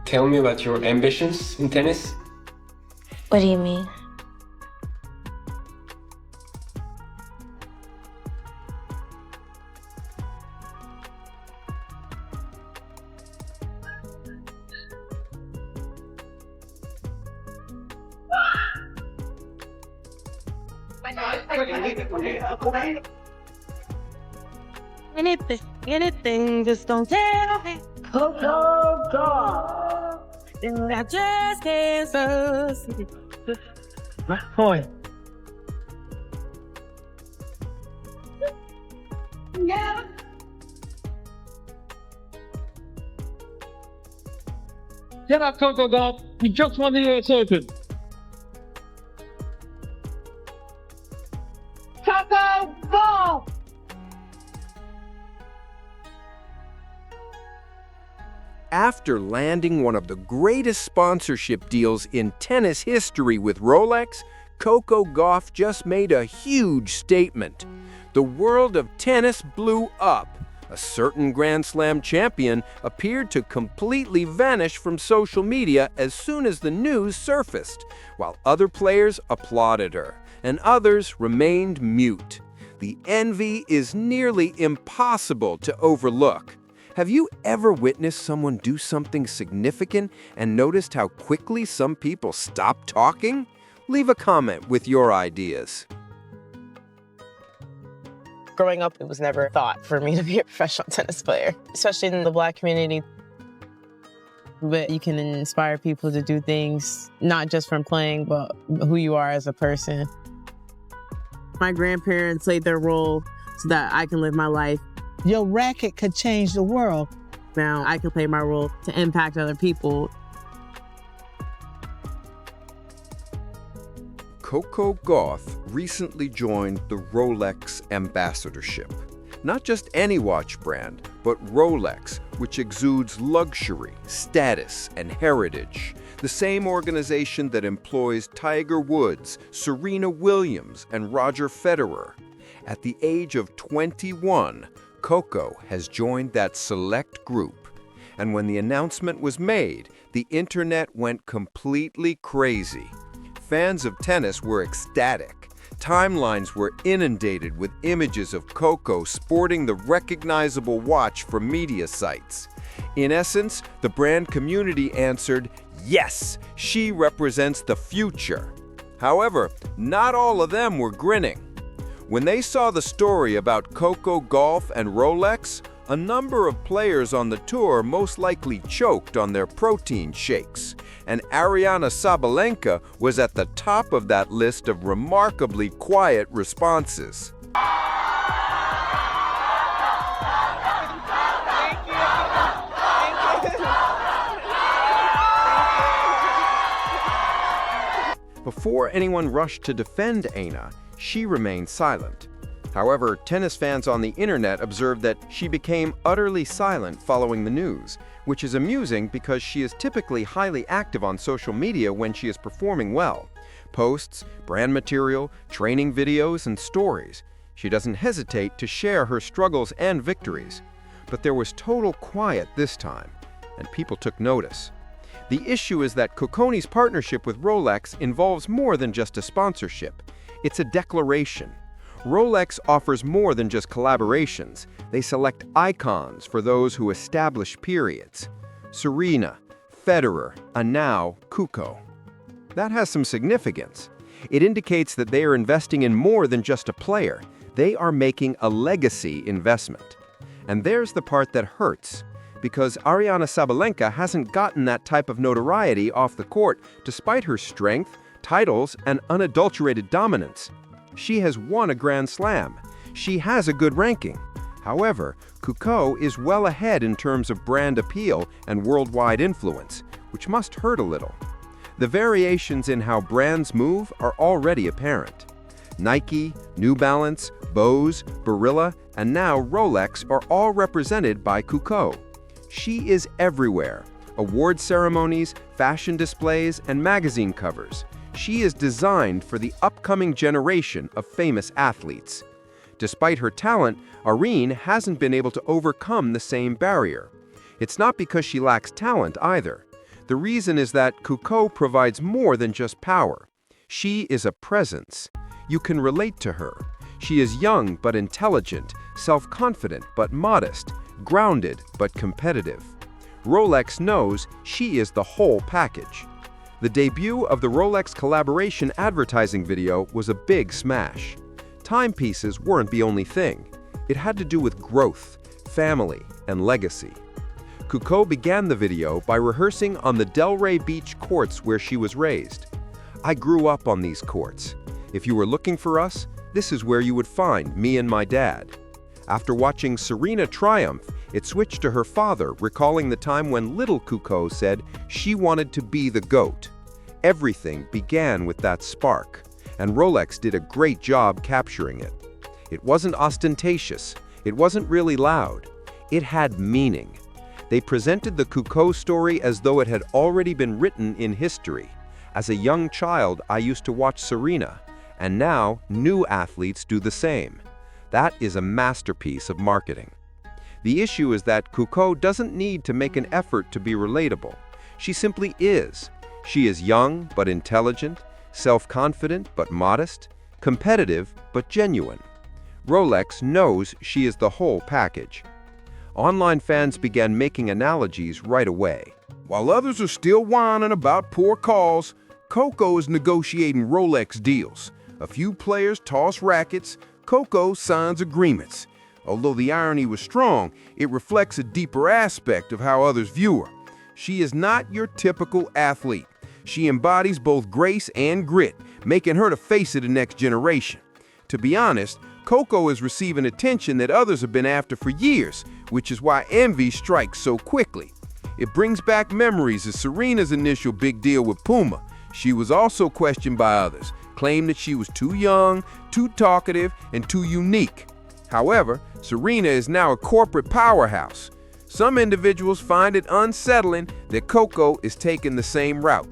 Tell me about your ambitions in tennis. What do you mean? Anything, just don't tell me. Coco Gauff. I just can't see. Point. Yeah. Get up, Coco Gauff. You just won the US Open. Coco Gauff! After landing one of the greatest sponsorship deals in tennis history with Rolex, Coco Gauff just made a huge statement. The world of tennis blew up. A certain Grand Slam champion appeared to completely vanish from social media as soon as the news surfaced, while other players applauded her, and others remained mute. The envy is nearly impossible to overlook. Have you ever witnessed someone do something significant and noticed how quickly some people stop talking? Leave a comment with your ideas. Growing up, it was never thought for me to be a professional tennis player, especially in the Black community. But you can inspire people to do things, not just from playing, but who you are as a person. My grandparents played their role so that I can live my life. Your racket could change the world. Now I can play my role to impact other people. Coco Gauff recently joined the Rolex ambassadorship. Not just any watch brand, but Rolex, which exudes luxury, status, and heritage. The same organization that employs Tiger Woods, Serena Williams, and Roger Federer. At the age of 21, Coco has joined that select group. And when the announcement was made, the internet went completely crazy. Fans of tennis were ecstatic. Timelines were inundated with images of Coco sporting the recognizable watch from media sites. In essence, the brand community answered, yes, she represents the future. However, not all of them were grinning. When they saw the story about Coco Gauff and Rolex, a number of players on the tour most likely choked on their protein shakes, and Aryna Sabalenka was at the top of that list of remarkably quiet responses. Before anyone rushed to defend Aryna, she remained silent. However, tennis fans on the internet observed that she became utterly silent following the news, which is amusing because she is typically highly active on social media when she is performing well. Posts, brand material, training videos, and stories. She doesn't hesitate to share her struggles and victories. But there was total quiet this time, and people took notice. The issue is that Coco's partnership with Rolex involves more than just a sponsorship. It's a declaration. Rolex offers more than just collaborations. They select icons for those who establish periods. Serena, Federer, and now Coco. That has some significance. It indicates that they are investing in more than just a player. They are making a legacy investment. And there's the part that hurts, because Aryna Sabalenka hasn't gotten that type of notoriety off the court despite her strength, titles, and unadulterated dominance. She has won a Grand Slam. She has a good ranking. However, Coco is well ahead in terms of brand appeal and worldwide influence, which must hurt a little. The variations in how brands move are already apparent. Nike, New Balance, Bose, Barilla, and now Rolex are all represented by Coco. She is everywhere. Award ceremonies, fashion displays, and magazine covers. She is designed for the upcoming generation of famous athletes. Despite her talent, Aryna hasn't been able to overcome the same barrier. It's not because she lacks talent either. The reason is that Coco provides more than just power. She is a presence. You can relate to her. She is young but intelligent, self-confident but modest, grounded but competitive. Rolex knows she is the whole package. The debut of the Rolex collaboration advertising video was a big smash. Timepieces weren't the only thing. It had to do with growth, family, and legacy. Coco began the video by rehearsing on the Delray Beach courts where she was raised. "I grew up on these courts. If you were looking for us, this is where you would find me and my dad." After watching Serena triumph, it switched to her father, recalling the time when little Coco said she wanted to be the GOAT. Everything began with that spark, and Rolex did a great job capturing it. It wasn't ostentatious. It wasn't really loud. It had meaning. They presented the Coco story as though it had already been written in history. As a young child, I used to watch Serena, and now new athletes do the same. That is a masterpiece of marketing. The issue is that Coco doesn't need to make an effort to be relatable. She simply is. She is young but intelligent, self-confident but modest, competitive but genuine. Rolex knows she is the whole package. Online fans began making analogies right away. While others are still whining about poor calls, Coco is negotiating Rolex deals. A few players toss rackets, Coco signs agreements. Although the irony was strong, it reflects a deeper aspect of how others view her. She is not your typical athlete. She embodies both grace and grit, making her the face of the next generation. To be honest, Coco is receiving attention that others have been after for years, which is why envy strikes so quickly. It brings back memories of Serena's initial big deal with Puma. She was also questioned by others, claimed that she was too young, too talkative, and too unique. However, Serena is now a corporate powerhouse. Some individuals find it unsettling that Coco is taking the same route.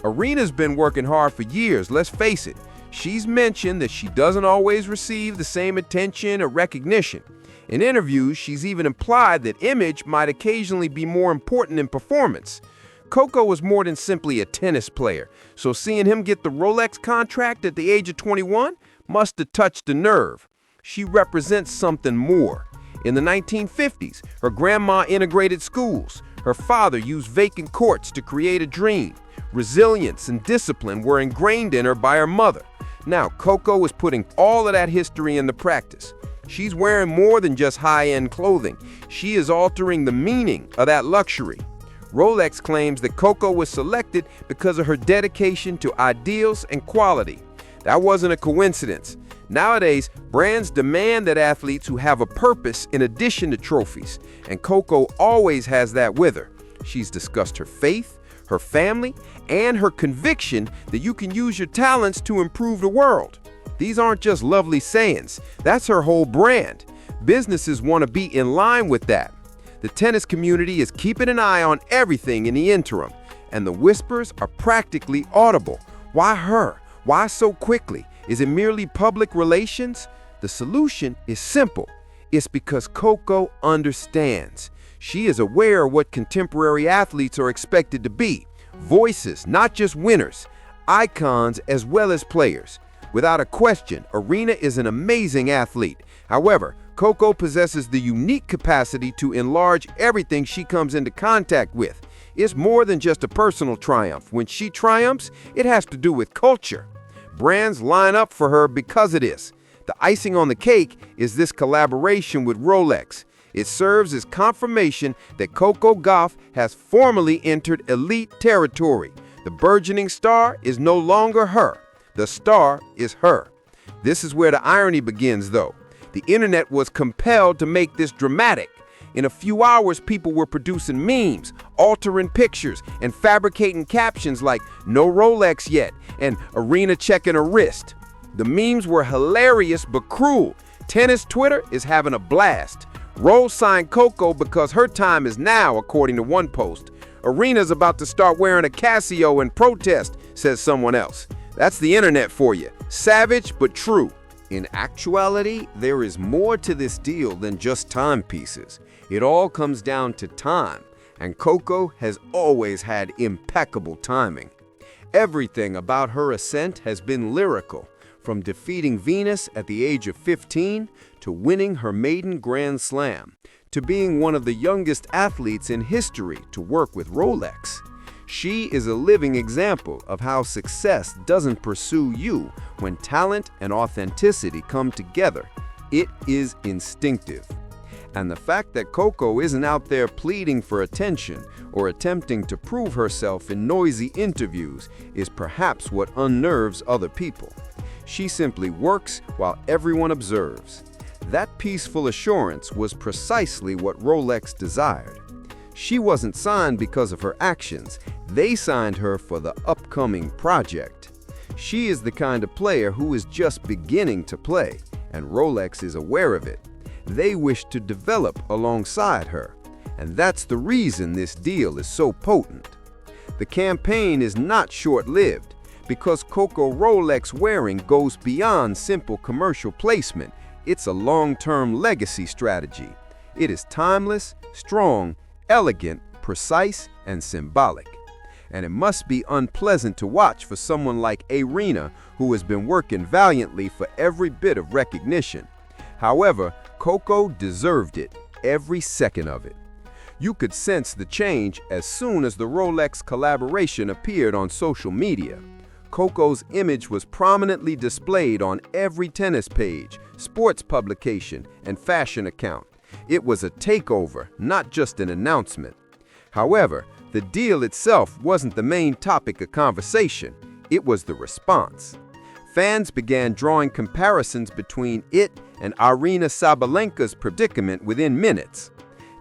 Arena's been working hard for years, let's face it. She's mentioned that she doesn't always receive the same attention or recognition. In interviews, she's even implied that image might occasionally be more important than performance. Coco was more than simply a tennis player, so seeing him get the Rolex contract at the age of 21 must have touched a nerve. She represents something more. In the 1950s, her grandma integrated schools. Her father used vacant courts to create a dream. Resilience and discipline were ingrained in her by her mother. Now, Coco is putting all of that history into practice. She's wearing more than just high-end clothing. She is altering the meaning of that luxury. Rolex claims that Coco was selected because of her dedication to ideals and quality. That wasn't a coincidence. Nowadays, brands demand that athletes who have a purpose in addition to trophies, and Coco always has that with her. She's discussed her faith, her family, and her conviction that you can use your talents to improve the world. These aren't just lovely sayings. That's her whole brand. Businesses want to be in line with that. The tennis community is keeping an eye on everything in the interim, and the whispers are practically audible. Why her? Why so quickly? Is it merely public relations? The solution is simple. It's because Coco understands. She is aware of what contemporary athletes are expected to be. Voices, not just winners. Icons as well as players. Without a question, Arena is an amazing athlete. However, Coco possesses the unique capacity to enlarge everything she comes into contact with. It's more than just a personal triumph. When she triumphs, it has to do with culture. Brands line up for her because of this. The icing on the cake is this collaboration with Rolex. It serves as confirmation that Coco Gauff has formally entered elite territory. The burgeoning star is no longer her. The star is her. This is where the irony begins, though. The internet was compelled to make this dramatic. In a few hours, people were producing memes, altering pictures, and fabricating captions like "No Rolex yet" and "Arena checking her wrist." The memes were hilarious but cruel. Tennis Twitter is having a blast. Rose signed Coco because her time is now, according to one post. Arena's about to start wearing a Casio in protest, says someone else. That's the internet for you. Savage but true. In actuality, there is more to this deal than just timepieces. It all comes down to time. And Coco has always had impeccable timing. Everything about her ascent has been lyrical, from defeating Venus at the age of 15 to winning her maiden Grand Slam, to being one of the youngest athletes in history to work with Rolex. She is a living example of how success doesn't pursue you when talent and authenticity come together. It is instinctive. And the fact that Coco isn't out there pleading for attention or attempting to prove herself in noisy interviews is perhaps what unnerves other people. She simply works while everyone observes. That peaceful assurance was precisely what Rolex desired. She wasn't signed because of her actions. They signed her for the upcoming project. She is the kind of player who is just beginning to play, and Rolex is aware of it. They wish to develop alongside her, and that's the reason this deal is so potent. The campaign is not short-lived, because Coco Rolex wearing goes beyond simple commercial placement. It's a long-term legacy strategy. It is timeless, strong, elegant, precise, and symbolic. And it must be unpleasant to watch for someone like Irina, who has been working valiantly for every bit of recognition. However, Coco deserved it, every second of it. You could sense the change as soon as the Rolex collaboration appeared on social media. Coco's image was prominently displayed on every tennis page, sports publication, and fashion account. It was a takeover, not just an announcement. However, the deal itself wasn't the main topic of conversation. It was the response. Fans began drawing comparisons between it and Aryna Sabalenka's predicament within minutes.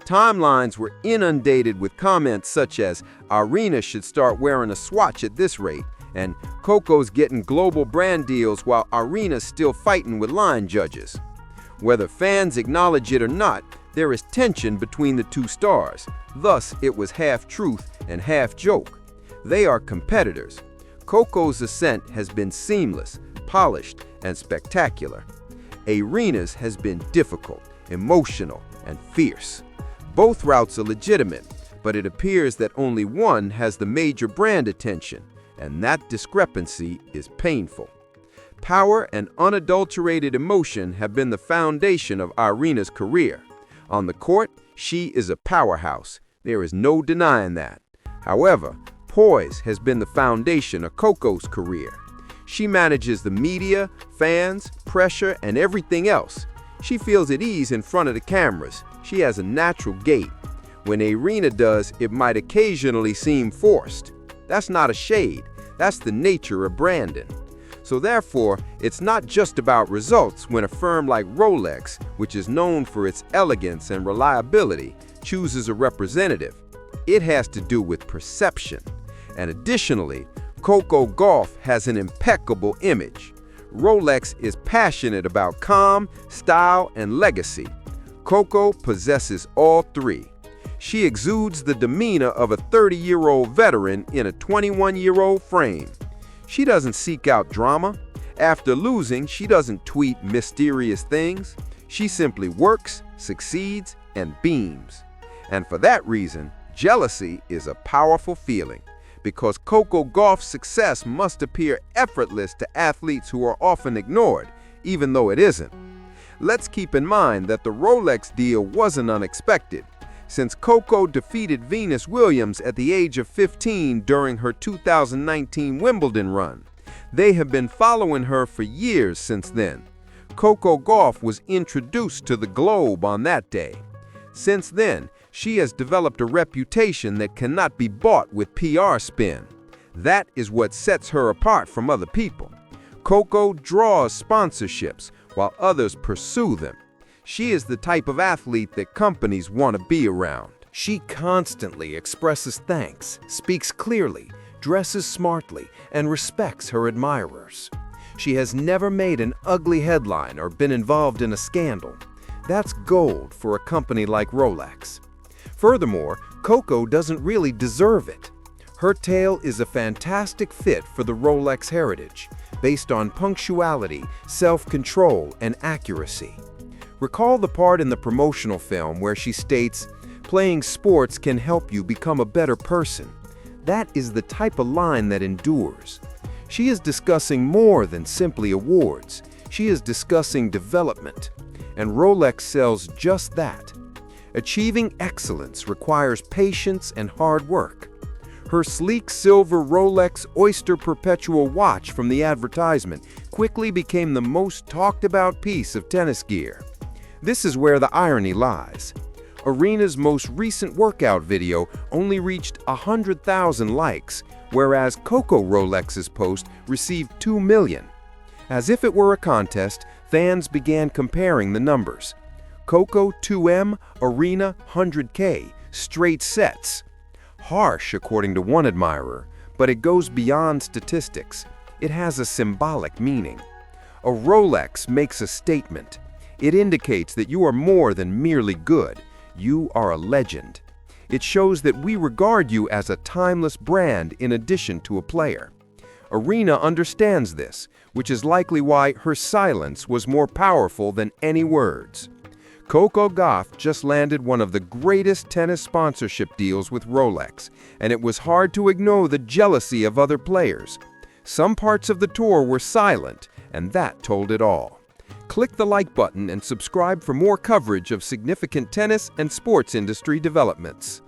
Timelines were inundated with comments such as, "Aryna should start wearing a swatch at this rate," and "Coco's getting global brand deals while Aryna's still fighting with line judges." Whether fans acknowledge it or not, there is tension between the two stars. Thus, it was half truth and half joke. They are competitors. Coco's ascent has been seamless, polished, and spectacular. Aryna's has been difficult, emotional, and fierce. Both routes are legitimate, but it appears that only one has the major brand attention, and that discrepancy is painful. Power and unadulterated emotion have been the foundation of Aryna's career. On the court, she is a powerhouse. There is no denying that. However, poise has been the foundation of Coco's career. She manages the media, fans, pressure, and everything else. She feels at ease in front of the cameras. She has a natural gait. When Aryna does, it might occasionally seem forced. That's not a shade. That's the nature of branding. So therefore, it's not just about results when a firm like Rolex, which is known for its elegance and reliability, chooses a representative. It has to do with perception. And additionally, Coco Gauff has an impeccable image. Rolex is passionate about calm, style, and legacy. Coco possesses all three. She exudes the demeanor of a 30-year-old veteran in a 21-year-old frame. She doesn't seek out drama. After losing, she doesn't tweet mysterious things. She simply works, succeeds, and beams. And for that reason, jealousy is a powerful feeling, because Coco Gauff's success must appear effortless to athletes who are often ignored, even though it isn't. Let's keep in mind that the Rolex deal wasn't unexpected. Since Coco defeated Venus Williams at the age of 15 during her 2019 Wimbledon run, they have been following her for years since then. Coco Gauff was introduced to the globe on that day. Since then, she has developed a reputation that cannot be bought with PR spin. That is what sets her apart from other people. Coco draws sponsorships while others pursue them. She is the type of athlete that companies want to be around. She constantly expresses thanks, speaks clearly, dresses smartly, and respects her admirers. She has never made an ugly headline or been involved in a scandal. That's gold for a company like Rolex. Furthermore, Coco doesn't really deserve it. Her tale is a fantastic fit for the Rolex heritage, based on punctuality, self-control, and accuracy. Recall the part in the promotional film where she states, Playing sports can help you become a better person. That is the type of line that endures. She is discussing more than simply awards. She is discussing development. And Rolex sells just that. Achieving excellence requires patience and hard work. Her sleek silver Rolex Oyster Perpetual watch from the advertisement quickly became the most talked about piece of tennis gear. This is where the irony lies. Arena's most recent workout video only reached 100,000 likes, whereas Coco Rolex's post received 2 million. As if it were a contest, fans began comparing the numbers. Coco 2M, Arena 100K, straight sets. Harsh, according to one admirer, but it goes beyond statistics. It has a symbolic meaning. A Rolex makes a statement. It indicates that you are more than merely good. You are a legend. It shows that we regard you as a timeless brand in addition to a player. Arena understands this, which is likely why her silence was more powerful than any words. Coco Gauff just landed one of the greatest tennis sponsorship deals with Rolex, and it was hard to ignore the jealousy of other players. Some parts of the tour were silent, and that told it all. Click the like button and subscribe for more coverage of significant tennis and sports industry developments.